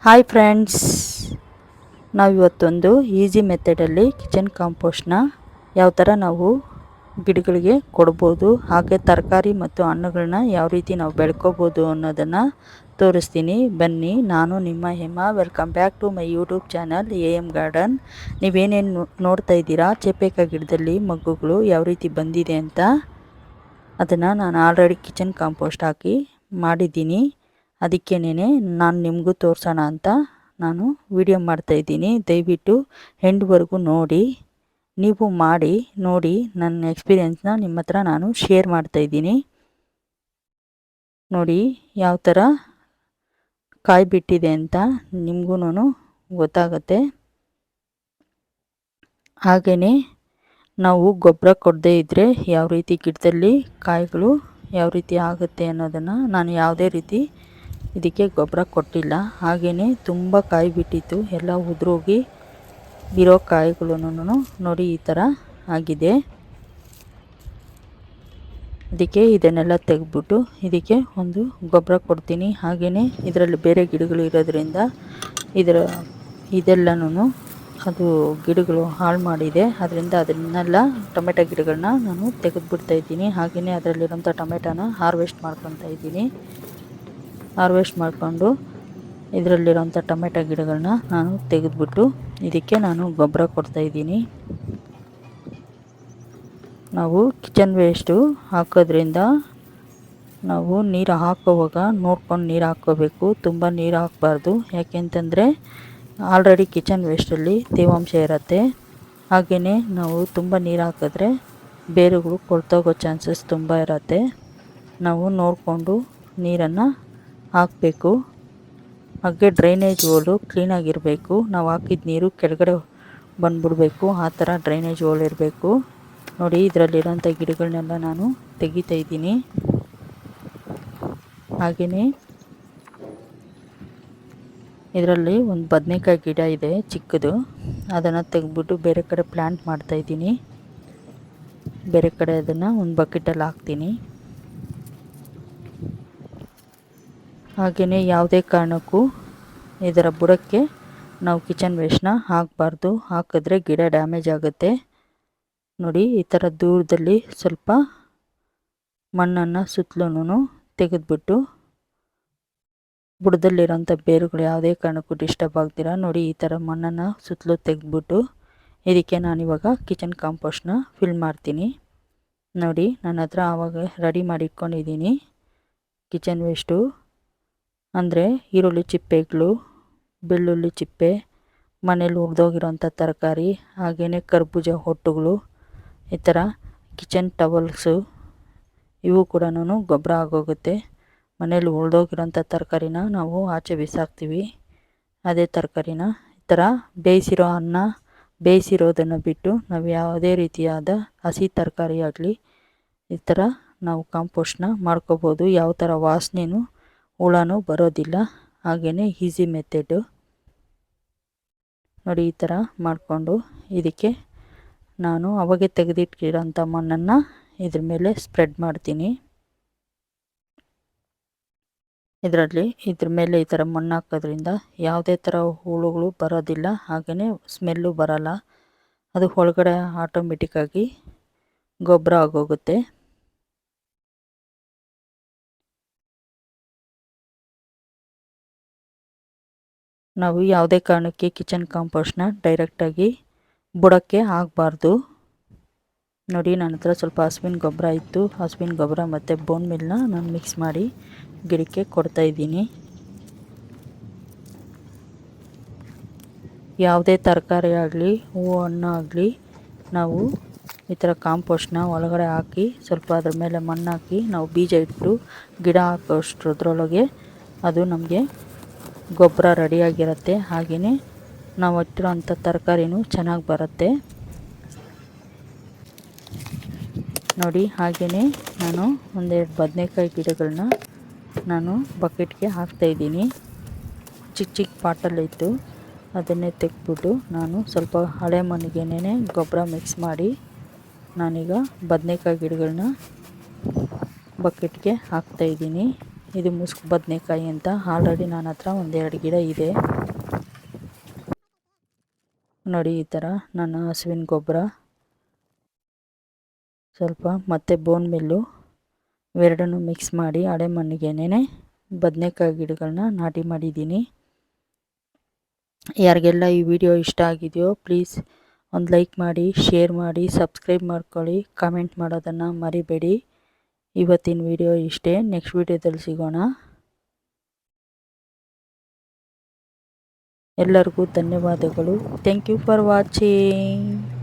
Hi friends, ನಾವಿವತ್ತೊಂದು easy ಮೆಥಡಲ್ಲಿ kitchen ಕಾಂಪೋಸ್ಟ್ನ ಯಾವ ಥರ ನಾವು ಗಿಡಗಳಿಗೆ ಕೊಡ್ಬೋದು, ಹಾಗೆ ತರಕಾರಿ ಮತ್ತು ಹಣ್ಣುಗಳನ್ನ ಯಾವ ರೀತಿ ನಾವು ಬೆಳ್ಕೋಬೋದು ಅನ್ನೋದನ್ನು ತೋರಿಸ್ತೀನಿ. ಬನ್ನಿ, ನಾನು ನಿಮ್ಮ Hema. Welcome back to my YouTube channel AM garden. ನೀವೇನೇನು ನೋಡ್ತಾ ಇದ್ದೀರಾ, ಚೇಪೆಕಾಯಿ ಗಿಡದಲ್ಲಿ ಮಗ್ಗುಗಳು ಯಾವ ರೀತಿ ಬಂದಿದೆ ಅಂತ, ಅದನ್ನು ನಾನು ಆಲ್ರೆಡಿ ಕಿಚನ್ ಕಾಂಪೋಸ್ಟ್ ಹಾಕಿ ಮಾಡಿದ್ದೀನಿ. ಅದಕ್ಕೇನೆ ನಾನು ನಿಮಗೂ ತೋರಿಸೋಣ ಅಂತ ನಾನು ವಿಡಿಯೋ ಮಾಡ್ತಾಯಿದ್ದೀನಿ. ದಯವಿಟ್ಟು ಎಂಡ್ವರೆಗೂ ನೋಡಿ, ನೀವು ಮಾಡಿ ನೋಡಿ. ನನ್ನ ಎಕ್ಸ್ಪೀರಿಯೆನ್ಸ್ನ ನಿಮ್ಮ ಹತ್ರ ನಾನು ಶೇರ್ ಮಾಡ್ತಾಯಿದ್ದೀನಿ. ನೋಡಿ ಯಾವ ಥರ ಕಾಯಿ ಬಿಟ್ಟಿದೆ ಅಂತ ನಿಮಗೂ ಗೊತ್ತಾಗುತ್ತೆ. ಹಾಗೆಯೇ ನಾವು ಗೊಬ್ಬರ ಕೊಡದೇ ಇದ್ದರೆ ಯಾವ ರೀತಿ ಗಿಡದಲ್ಲಿ ಕಾಯಿಗಳು ಯಾವ ರೀತಿ ಆಗುತ್ತೆ ಅನ್ನೋದನ್ನು ನಾನು ಯಾವುದೇ ರೀತಿ ಇದಕ್ಕೆ ಗೊಬ್ಬರ ಕೊಟ್ಟಿಲ್ಲ. ಹಾಗೆಯೇ ತುಂಬ ಕಾಯಿ ಬಿಟ್ಟಿತ್ತು, ಎಲ್ಲ ಉದುರೋಗಿ ಬಿರೋ ಕಾಯಿಗಳನ್ನು ನೋಡಿ ಈ ಥರ ಆಗಿದೆ. ಅದಕ್ಕೆ ಇದನ್ನೆಲ್ಲ ತೆಗೆದ್ಬಿಟ್ಟು ಇದಕ್ಕೆ ಒಂದು ಗೊಬ್ಬರ ಕೊಡ್ತೀನಿ. ಹಾಗೆಯೇ ಇದರಲ್ಲಿ ಬೇರೆ ಗಿಡಗಳು ಇರೋದ್ರಿಂದ ಇದೆಲ್ಲನೂ ಅದು ಗಿಡಗಳು ಹಾಳು ಮಾಡಿದೆ. ಅದರಿಂದ ಅದನ್ನೆಲ್ಲ ಟೊಮೆಟೊ ಗಿಡಗಳನ್ನ ನಾನು ತೆಗೆದುಬಿಡ್ತಾಯಿದ್ದೀನಿ. ಹಾಗೆಯೇ ಅದರಲ್ಲಿರೋಂಥ ಟೊಮೆಟೊನ ಹಾರ್ವೆಸ್ಟ್ ಮಾಡ್ಕೊತಾ ಇದ್ದೀನಿ. ಹಾರ್ವೆಸ್ಟ್ ಮಾಡಿಕೊಂಡು ಇದರಲ್ಲಿರೋಂಥ ಟೊಮೆಟೊ ಗಿಡಗಳನ್ನ ನಾನು ತೆಗೆದುಬಿಟ್ಟು ಇದಕ್ಕೆ ನಾನು ಗೊಬ್ಬರ ಕೊಡ್ತಾಯಿದ್ದೀನಿ. ನಾವು ಕಿಚನ್ ವೇಸ್ಟು ಹಾಕೋದ್ರಿಂದ ನಾವು ನೀರು ಹಾಕೋವಾಗ ನೋಡ್ಕೊಂಡು ನೀರು ಹಾಕ್ಕೋಬೇಕು. ತುಂಬ ನೀರು ಹಾಕಬಾರ್ದು, ಯಾಕೆಂತಂದರೆ ಆಲ್ರೆಡಿ ಕಿಚನ್ ವೇಸ್ಟಲ್ಲಿ ತೇವಾಂಶ ಇರುತ್ತೆ. ಹಾಗೆಯೇ ನಾವು ತುಂಬ ನೀರು ಹಾಕಿದ್ರೆ ಬೇರುಗಳು ಕೊಳ್ತೋಗೋ ಚಾನ್ಸಸ್ ತುಂಬ ಇರುತ್ತೆ. ನಾವು ನೋಡಿಕೊಂಡು ನೀರನ್ನು ಹಾಕಬೇಕು. ಹಾಗೆ ಡ್ರೈನೇಜ್ ಹೋಲು ಕ್ಲೀನಾಗಿರಬೇಕು. ನಾವು ಹಾಕಿದ ನೀರು ಕೆಳಗಡೆ ಬಂದುಬಿಡಬೇಕು, ಆ ಥರ ಡ್ರೈನೇಜ್ ಹೋಲ್ ಇರಬೇಕು. ನೋಡಿ, ಇದರಲ್ಲಿರೋಂಥ ಗಿಡಗಳನ್ನೆಲ್ಲ ನಾನು ತೆಗಿತಾ ಇದ್ದೀನಿ. ಹಾಗೆಯೇ ಇದರಲ್ಲಿ ಒಂದು ಬದನೆಕಾಯಿ ಗಿಡ ಇದೆ ಚಿಕ್ಕದು, ಅದನ್ನು ತೆಗೆದ್ಬಿಟ್ಟು ಬೇರೆ ಕಡೆ ಪ್ಲ್ಯಾಂಟ್ ಮಾಡ್ತಾಯಿದ್ದೀನಿ. ಬೇರೆ ಕಡೆ ಅದನ್ನು ಒಂದು ಬಕೆಟಲ್ಲಿ ಹಾಕ್ತೀನಿ. ಹಾಗೆಯೇ ಯಾವುದೇ ಕಾರಣಕ್ಕೂ ಇದರ ಬುಡಕ್ಕೆ ನಾವು ಕಿಚನ್ ವೇಸ್ಟ್ನ ಹಾಕಬಾರ್ದು. ಹಾಕಿದ್ರೆ ಗಿಡ ಡ್ಯಾಮೇಜ್ ಆಗುತ್ತೆ. ನೋಡಿ, ಈ ಥರ ದೂರದಲ್ಲಿ ಸ್ವಲ್ಪ ಮಣ್ಣನ್ನು ಸುತ್ತಲೂ ತೆಗೆದುಬಿಟ್ಟು ಬುಡದಲ್ಲಿರೋಂಥ ಬೇರುಗಳು ಯಾವುದೇ ಕಾರಣಕ್ಕೂ ಡಿಸ್ಟರ್ಬ್ ಆಗ್ದಿರ ನೋಡಿ ಈ ಥರ ಮಣ್ಣನ್ನು ಸುತ್ತಲೂ ತೆಗೆದ್ಬಿಟ್ಟು ಇದಕ್ಕೆ ನಾನಿವಾಗ ಕಿಚನ್ ಕಾಂಪೋಸ್ಟ್ನ ಫಿಲ್ ಮಾಡ್ತೀನಿ. ನೋಡಿ, ನನ್ನ ಹತ್ರ ಆವಾಗ ರೆಡಿ ಮಾಡಿ ಇಟ್ಕೊಂಡಿದ್ದೀನಿ ಕಿಚನ್ ವೇಸ್ಟು. ಅಂದರೆ ಈರುಳ್ಳಿ ಚಿಪ್ಪೆಗಳು, ಬೆಳ್ಳುಳ್ಳಿ ಚಿಪ್ಪೆ, ಮನೇಲಿ ಹುರಿದೋಗಿರೋಂಥ ತರಕಾರಿ, ಹಾಗೆಯೇ ಕರ್ಬೂಜ ಹೊಟ್ಟುಗಳು, ಈ ಥರ ಕಿಚನ್ ಟವಲ್ಸು, ಇವು ಕೂಡ ಗೊಬ್ಬರ ಆಗೋಗುತ್ತೆ. ಮನೇಲಿ ಉಳಿದೋಗಿರೋಂಥ ತರಕಾರಿನ ನಾವು ಆಚೆ ಬಿಸಾಕ್ತೀವಿ. ಅದೇ ತರಕಾರಿನ ಈ ಥರ ಬೇಯಿಸಿರೋ ಅನ್ನ ಬೇಯಿಸಿರೋದನ್ನು ಬಿಟ್ಟು ನಾವು ಯಾವುದೇ ರೀತಿಯಾದ ಹಸಿ ತರಕಾರಿ ಆಗಲಿ ಈ ಥರ ನಾವು ಕಾಂಪೋಸ್ಟ್ನ ಮಾಡ್ಕೋಬೋದು. ಯಾವ ಥರ ವಾಸನೆಯೂ ಹುಳನೂ ಬರೋದಿಲ್ಲ. ಹಾಗೆಯೇ ಈಸಿ ಮೆಥಡು. ನೋಡಿ, ಈ ಥರ ಮಾಡಿಕೊಂಡು ಇದಕ್ಕೆ ನಾನು ಅವಾಗೆ ತೆಗೆದಿಟ್ಟಿರೋಂಥ ಮಣ್ಣನ್ನು ಇದ್ರ ಮೇಲೆ ಸ್ಪ್ರೆಡ್ ಮಾಡ್ತೀನಿ. ಇದ್ರ ಮೇಲೆ ಈ ಥರ ಮಣ್ಣು ಹಾಕೋದ್ರಿಂದ ಯಾವುದೇ ಥರ ಹುಳುಗಳು ಬರೋದಿಲ್ಲ. ಹಾಗೆಯೇ ಸ್ಮೆಲ್ಲು ಬರೋಲ್ಲ. ಅದು ಒಳಗಡೆ ಆಟೋಮೆಟಿಕ್ಕಾಗಿ ಗೊಬ್ಬರ ಆಗೋಗುತ್ತೆ. ನಾವು ಯಾವುದೇ ಕಾರಣಕ್ಕೆ ಕಿಚನ್ ಕಾಂಪೋಸ್ಟ್ನ ಡೈರೆಕ್ಟಾಗಿ ಬುಡಕ್ಕೆ ಹಾಕಬಾರ್ದು. ನೋಡಿ, ನನ್ನ ಹತ್ರ ಸ್ವಲ್ಪ ಹಸುವಿನ ಗೊಬ್ಬರ ಇತ್ತು. ಹಸುವಿನ ಗೊಬ್ಬರ ಮತ್ತು ಬೋನ್ ಮಿಲ್ನ ನಾನು ಮಿಕ್ಸ್ ಮಾಡಿ ಗಿಡಕ್ಕೆ ಕೊಡ್ತಾಯಿದ್ದೀನಿ. ಯಾವುದೇ ತರಕಾರಿ ಆಗಲಿ ಹೂವು ಹಣ್ಣು ಆಗಲಿ ನಾವು ಈ ಥರ ಕಾಂಪೋಸ್ಟ್ನ ಒಳಗಡೆ ಹಾಕಿ ಸ್ವಲ್ಪ ಅದ್ರ ಮೇಲೆ ಮಣ್ಣು ಹಾಕಿ ನಾವು ಬೀಜ ಇಟ್ಟು ಗಿಡ ಹಾಕೋಷ್ಟ್ರದ್ರೊಳಗೆ ಅದು ನಮಗೆ ಗೊಬ್ಬರ ರೆಡಿಯಾಗಿರುತ್ತೆ. ಹಾಗೆಯೇ ನಾವು ಇಟ್ಟಿರೋಂಥ ತರಕಾರಿನೂ ಚೆನ್ನಾಗಿ ಬರುತ್ತೆ. ನೋಡಿ, ಹಾಗೆಯೇ ನಾನು ಒಂದೆರಡು ಬದನೆಕಾಯಿ ಗಿಡಗಳನ್ನ ನಾನು ಬಕೆಟ್ಗೆ ಹಾಕ್ತಾಯಿದ್ದೀನಿ. ಚಿಕ್ಕ ಚಿಕ್ಕ ಪಾಟಲ್ಲಿತ್ತು, ಅದನ್ನೇ ತೆಗೆದ್ಬಿಟ್ಟು ನಾನು ಸ್ವಲ್ಪ ಹಳೆ ಮಣ್ಣಿಗೆನೇ ಗೊಬ್ಬರ ಮಿಕ್ಸ್ ಮಾಡಿ ನಾನೀಗ ಬದನೆಕಾಯಿ ಗಿಡಗಳನ್ನ ಬಕೆಟ್ಗೆ ಹಾಕ್ತಾಯಿದ್ದೀನಿ. ಇದು ಮುಸ್ಕ್ ಬದನೆಕಾಯಿ ಅಂತ. ಆಲ್ರೆಡಿ ನನ್ನ ಹತ್ರ ಒಂದೆರಡು ಗಿಡ ಇದೆ ನೋಡಿ. ಈ ಥರ ನನ್ನ ಹಸುವಿನ ಗೊಬ್ಬರ ಸ್ವಲ್ಪ ಮತ್ತು ಬೋನ್ ಮಿಲ್ಲು ಇವೆರಡನ್ನು ಮಿಕ್ಸ್ ಮಾಡಿ ಅಡೆ ಮಣ್ಣಿಗೆನೇ ಬದನೆಕಾಯಿ ಗಿಡಗಳನ್ನ ನಾಟಿ ಮಾಡಿದ್ದೀನಿ. ಯಾರಿಗೆಲ್ಲ ಈ ವಿಡಿಯೋ ಇಷ್ಟ ಆಗಿದೆಯೋ ಪ್ಲೀಸ್ ಒಂದು ಲೈಕ್ ಮಾಡಿ, ಶೇರ್ ಮಾಡಿ, ಸಬ್ಸ್ಕ್ರೈಬ್ ಮಾಡ್ಕೊಳ್ಳಿ, ಕಾಮೆಂಟ್ ಮಾಡೋದನ್ನು ಮರಿಬೇಡಿ. ಇವತ್ತಿನ ವಿಡಿಯೋ ಇಷ್ಟೇ. ನೆಕ್ಸ್ಟ್ ವಿಡಿಯೋದಲ್ಲಿ ಸಿಗೋಣ. ಎಲ್ಲರಿಗೂ ಧನ್ಯವಾದಗಳು. Thank you for watching.